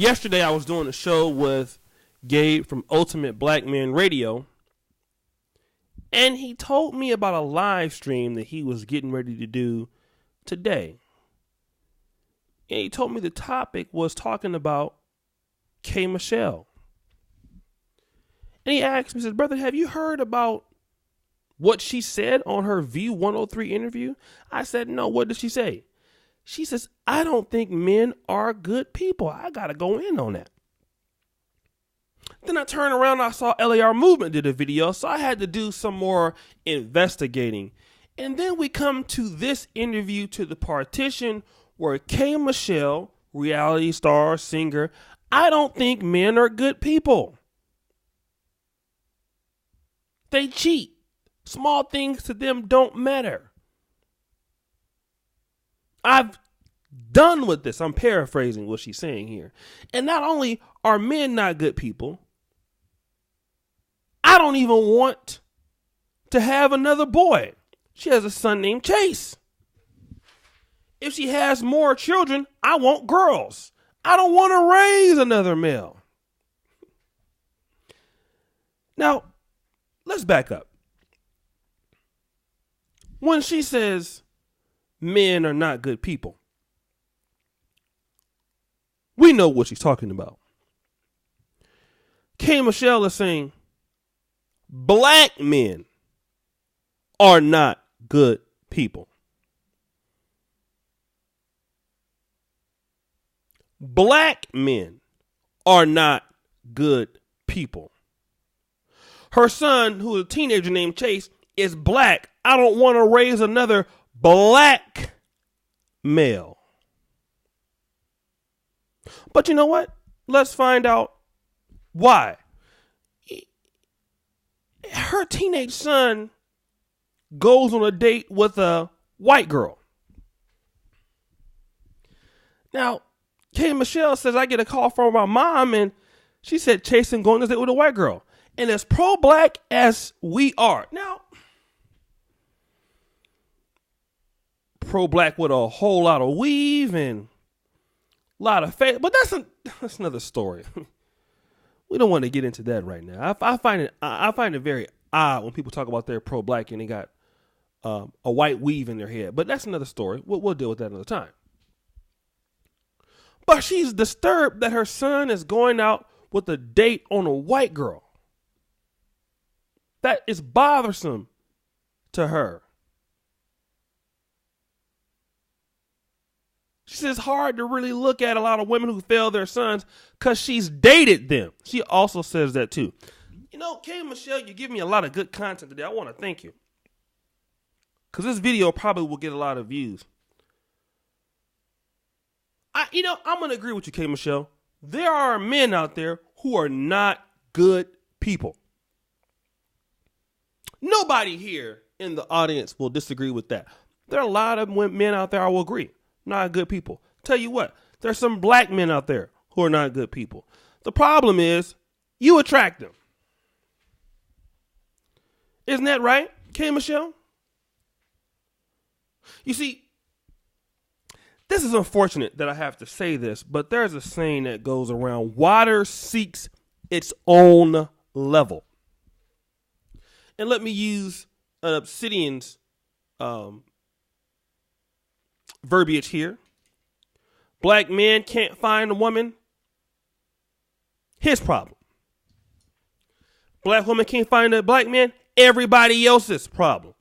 Yesterday, I was doing a show with Gabe from Ultimate Black Men Radio, and he told me about a live stream that he was getting ready to do today. And he told me the topic was talking about K Michelle. And he asked me, he said, brother, have you heard about what she said on her View 103 interview? I said, no, what did she say? She says, I don't think men are good people. I got to go in on that. Then I turned around and I saw LAR Movement did a video, so I had to do some more investigating. And then we come to this interview to the partition where K Michelle, reality star, singer, I don't think men are good people. They cheat. Small things to them don't matter. I've done with this. I'm paraphrasing what she's saying here. And not only are men not good people, I don't even want to have another boy. She has a son named Chase. If she has more children, I want girls. I don't want to raise another male. Now, let's back up. When she says men are not good people, we know what she's talking about. K Michelle is saying black men are not good people. Black men are not good people. Her son, who is a teenager named Chase, is black. I don't want to raise another black male. But you know what? Let's find out why. Her teenage son goes on a date with a white girl. Now, K Michelle says, I get a call from my mom, and she said Chasing going on a date with a white girl. And as pro-black as we are. Now, pro-black with a whole lot of weave and a lot of face, but that's another story. We don't want to get into that right now. I find it very odd when people talk about they're pro-black and they got a white weave in their head. But that's another story. We'll deal with that another time. But she's disturbed that her son is going out with a date on a white girl. That is bothersome to her. She says it's hard to really look at a lot of women who fail their sons because she's dated them. She also says that too. You know, K Michelle, you give me a lot of good content today. I want to thank you. Because this video probably will get a lot of views. I'm going to agree with you, K Michelle. There are men out there who are not good people. Nobody here in the audience will disagree with that. There are a lot of men out there I will agree. Not good people. Tell you what, there's some black men out there who are not good people. The problem is you attract them. Isn't that right, K Michelle? You see, this is unfortunate that I have to say this, but there's a saying that goes around: water seeks its own level. And let me use an Obsidian's verbiage here. Black men can't find a woman. His problem. Black woman can't find a black man. Everybody else's problem.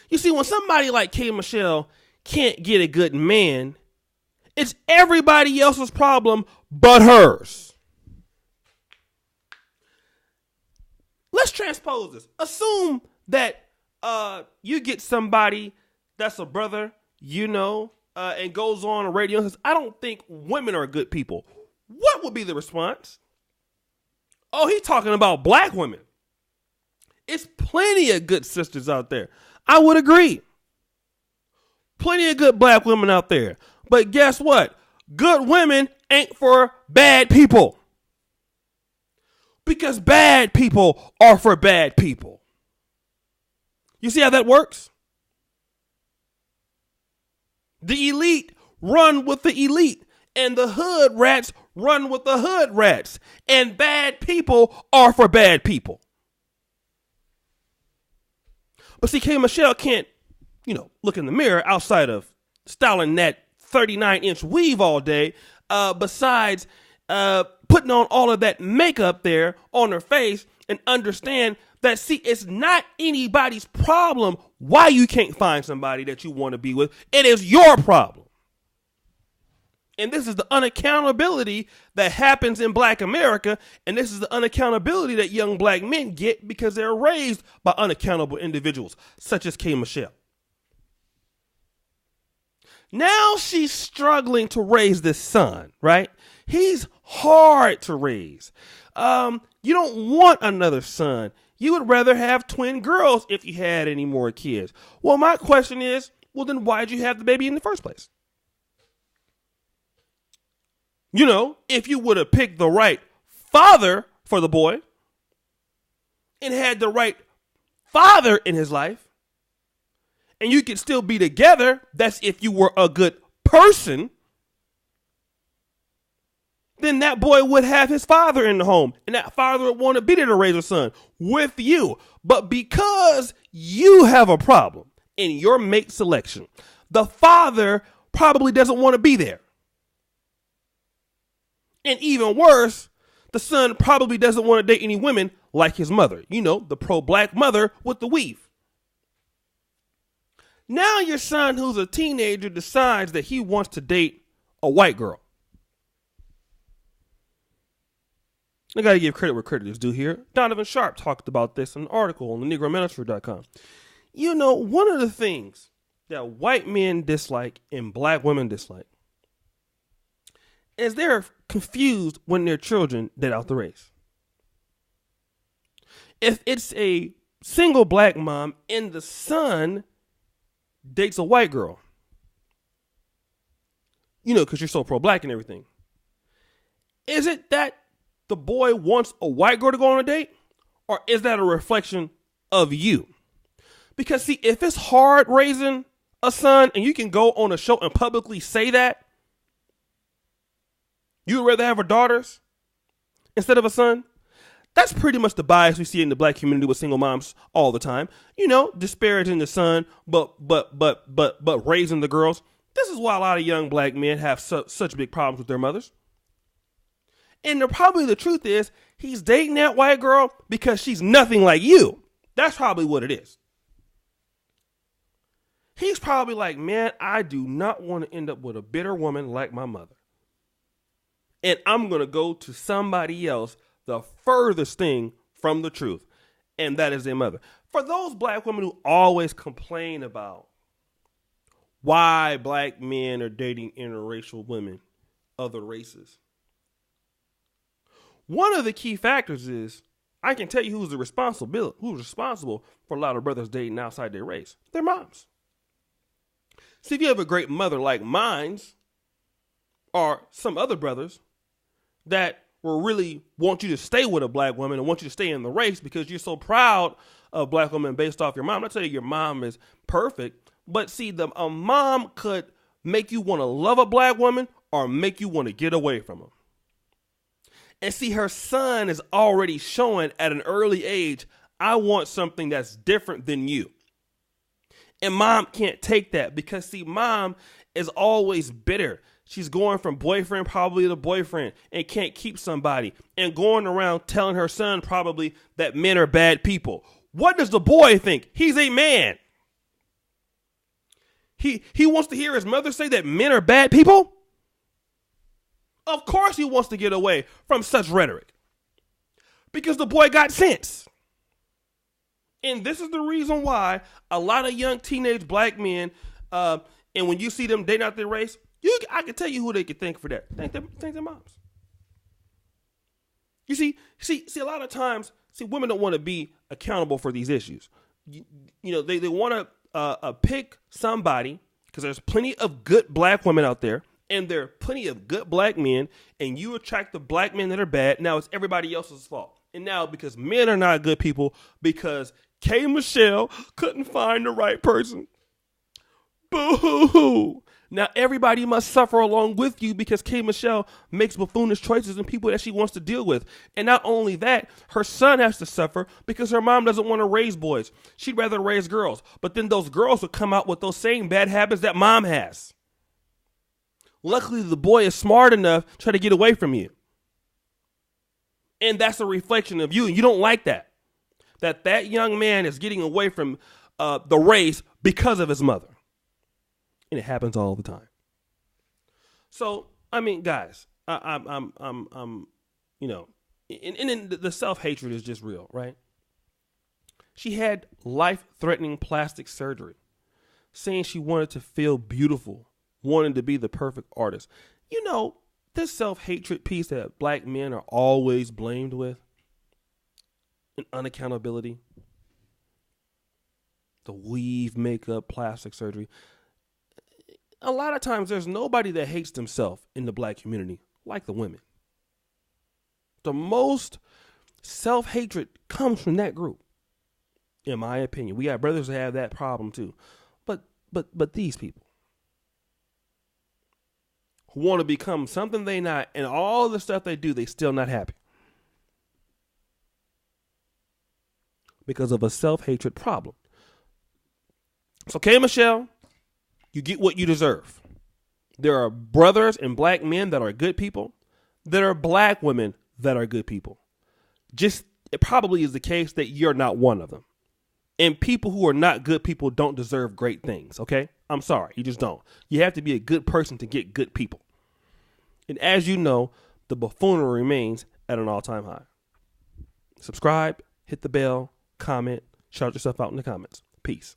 You see, when somebody like K Michelle can't get a good man, it's everybody else's problem but hers. Let's transpose this. Assume that you get somebody that's a brother, and goes on the radio and says, I don't think women are good people. What would be the response? Oh, he's talking about black women. It's plenty of good sisters out there. I would agree. Plenty of good black women out there. But guess what? Good women ain't for bad people. Because bad people are for bad people. You see how that works? The elite run with the elite. And the hood rats run with the hood rats. And bad people are for bad people. But see, K Michelle can't, look in the mirror outside of styling that 39-inch weave all day. Besides putting on all of that makeup there on her face, and understand that, see, it's not anybody's problem why you can't find somebody that you want to be with. It is your problem. And this is the unaccountability that happens in Black America. And this is the unaccountability that young Black men get because they're raised by unaccountable individuals such as K Michelle. Now she's struggling to raise this son, right? He's hard to raise. You don't want another son. You would rather have twin girls if you had any more kids. Well, my question is, well, then why'd you have the baby in the first place? If you would have picked the right father for the boy and had the right father in his life, and you could still be together, that's if you were a good person, then that boy would have his father in the home, and that father would want to be there to raise a son with you. But because you have a problem in your mate selection, the father probably doesn't want to be there. And even worse, the son probably doesn't want to date any women like his mother. The pro-Black mother with the weave. Now your son, who's a teenager, decides that he wants to date a white girl. I got to give credit where credit is due here. Donovan Sharp talked about this in an article on the NegroMinster.com. One of the things that white men dislike and Black women dislike is they're confused when their children date out the race. If it's a single Black mom and the son dates a white girl, because you're so pro-Black and everything, is it that the boy wants a white girl to go on a date, or is that a reflection of you? Because see, if it's hard raising a son and you can go on a show and publicly say that, you would rather have her daughters instead of a son, that's pretty much the bias we see in the Black community with single moms all the time. Disparaging the son, but raising the girls. This is why a lot of young Black men have such big problems with their mothers. And the truth is, he's dating that white girl because she's nothing like you. That's probably what it is. He's probably like, man, I do not want to end up with a bitter woman like my mother. And I'm going to go to somebody else the furthest thing from the truth. And that is their mother. For those Black women who always complain about why Black men are dating interracial women, other races, one of the key factors is, I can tell you who's responsible for a lot of brothers dating outside their race. Their moms. See, if you have a great mother like mine's, or some other brothers that will really want you to stay with a Black woman and want you to stay in the race because you're so proud of Black women based off your mom. I'm not saying your mom is perfect, but see, a mom could make you want to love a Black woman or make you want to get away from her. And see, her son is already showing at an early age, I want something that's different than you. And mom can't take that because, see, mom is always bitter. She's going from boyfriend probably to boyfriend and can't keep somebody and going around telling her son probably that men are bad people. What does the boy think? He's a man. He wants to hear his mother say that men are bad people? Of course he wants to get away from such rhetoric because the boy got sense. And this is the reason why a lot of young teenage Black men, and when you see them dating out their race, I can tell you who they could thank for that. Thank their moms. You see, a lot of times, women don't want to be accountable for these issues. They want to pick somebody because there's plenty of good Black women out there. And there are plenty of good Black men, and you attract the Black men that are bad. Now it's everybody else's fault. And now because men are not good people, because K Michelle couldn't find the right person. Boo-hoo-hoo. Now, everybody must suffer along with you because K Michelle makes buffoonish choices and people that she wants to deal with. And not only that, her son has to suffer because her mom doesn't want to raise boys. She'd rather raise girls. But then those girls would come out with those same bad habits that mom has. Luckily, the boy is smart enough to try to get away from you. And that's a reflection of you. And you don't like that. That young man is getting away from the race because of his mother. And it happens all the time. So, I mean, guys, I'm you know, and the self-hatred is just real, right? She had life-threatening plastic surgery, saying she wanted to feel beautiful, wanted to be the perfect artist. You know, this self-hatred piece that black men are always blamed with, and unaccountability, the weave, makeup, plastic surgery. A lot of times there's nobody that hates themselves in the black community like the women. The most self-hatred comes from that group, in my opinion. We got brothers that have that problem too. But these people who want to become something they not, and all the stuff they do, they still not happy. Because of a self-hatred problem. So, K Michelle, you get what you deserve. There are brothers and black men that are good people. There are black women that are good people. Just, it probably is the case that you're not one of them. And people who are not good people don't deserve great things, okay? I'm sorry, you just don't. You have to be a good person to get good people. And as you know, the buffoonery remains at an all-time high. Subscribe, hit the bell, comment, shout yourself out in the comments. Peace.